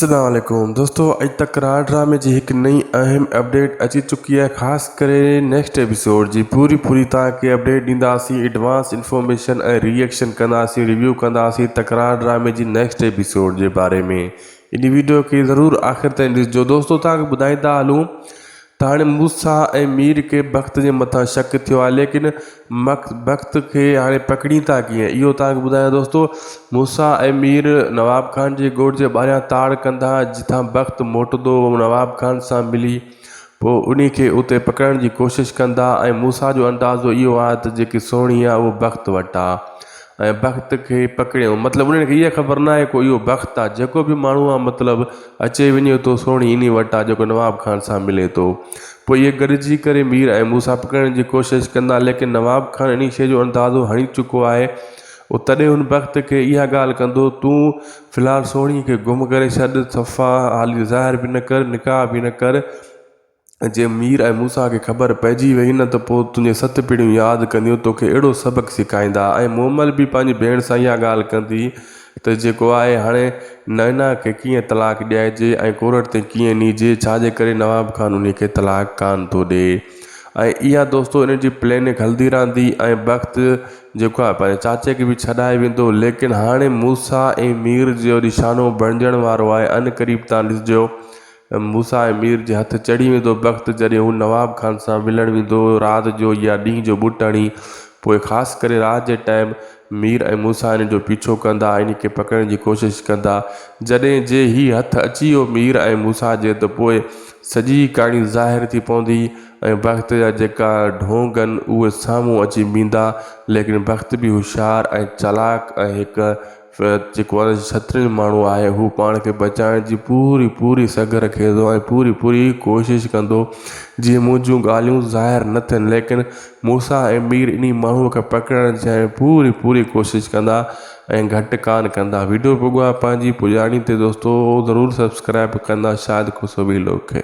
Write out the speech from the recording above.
अस्सलाम वालेकुम दोस्तों, अज तकरार ड्रामे जी एक नई अहम अपडेट अची चुकी है। खास करे नेक्स्ट एपिसोड जी पूरी तक अपडेट दींदासीं, एडवांस इन्फॉर्मेशन और रिएक्शन कंदासीं, रिव्यू कंदासीं तकरार ड्रामे जी नेक्स्ट एपिसोड के बारे में। इन वीडियो के ज़रूर आखिर ताईं ॾिसजो। दोस्तों तव्हांखे ॿुधाईंदा हलूं त हाणे मूसा ऐं मीर के वक़्त जे मथां शक थियो आहे, लेकिन वक़्त के हाणे पकड़ी था कीअं इहो तव्हांखे ॿुधायां। दोस्तों मूसा ऐं मीर नवाब खान जे ॻोठ जे ॿाहिरियां ताड़ कंदा, जिथां वक़्त मोटंदो नवाब खान सां मिली पोइ उन्ही खे उते पकड़ण जी कोशिशि कंदा। ऐं मूसा जो अंदाज़ो इहो आहे त जेकी सोणी आहे उहो वक़्त वटि आहे ऐं वक़्त खे पकड़ियो, मतिलबु उन्हनि खे इहा ख़बर न आहे को इहो वक़्त आहे। जेको बि माण्हू आहे मतिलबु अचे वञे थो सोणी इन वटि आहे जेको नवाब खान सां मिले थो। पोइ इहे गॾिजी करे मीर ऐं मूसा पकड़ण जी कोशिशि कंदा, लेकिन नवाब खान इन शइ जो अंदाज़ो हणी चुको आहे। उहो तॾहिं हुन वक़्त खे इहा ॻाल्हि कंदो, तूं फ़िलहालु सोणी खे गुम करे छॾ, सफ़ा हाली ज़ाहिर बि न कर, निकाह बि न कर। जे मीर ऐं मूसा खे ख़बर पइजी वई न त पोइ तुंहिंजे 7 पीढ़ियूं यादि कंदियूं, तोखे अहिड़ो सबक़ु सेखारींदा। ऐं मोमल बि पंहिंजी भेण सां इहा ॻाल्हि कंदी त जेको आहे हाणे नैना खे कीअं तलाक ॾियाइजे ऐं कोरट ते कीअं नीजे, छाजे करे नवाब खान उन खे तलाक कान थो ॾिए। ऐं इहा दोस्तों इन जी प्लेनिंग हलंदी रहंदी ऐं वक़्तु जेको आहे पंहिंजे चाचे खे बि छॾाए वेंदो। लेकिन हाणे मूसा ऐं मीर जो निशानो बणिजण वारो आहे। अन क़रीब तव्हां ॾिसजो मूसा ऐं मीर जे हथ चढ़ी वेंदो वक़्तु जॾहिं हू नवाब खान सां मिलण वेंदो राति जो या ॾींहं जो ॿुटणी। पोइ ख़ासि करे राति जे टाइम मीर ऐं मूसा इन जो पीछो कंदा, इन खे पकड़ण जी कोशिशि कंदा। जॾहिं जे हीउ हथु अची वियो मीर ऐं मूसा जे, त पोइ सॼी कहाणी ज़ाहिर थी पवंदी ऐं वक़्त जा जेका ढोंग आहिनि उहे साम्हूं अची बीहंदा। लेकिन वक़्तु बि होशियारु ऐं चालाक ऐं हिकु जेको आहे शतरंज माण्हू आहे, हू पाण खे बचाइण जी पूरी सघ रखे थो ऐं पूरी कोशिशि कंदो जीअं मुंहिंजूं ॻाल्हियूं ज़ाहिर न थियनि। लेकिन मूसा ऐं मीर इन माण्हूअ खे पकड़ण जी पूरी कोशिशि कंदा ऐं घटि कान कंदा। वीडियो पुॻो आहे पंहिंजी पुॼाणी ते दोस्तों, ज़रूरु सब्सक्राइब कंदा शायदि ख़ुशि बि लोग खे।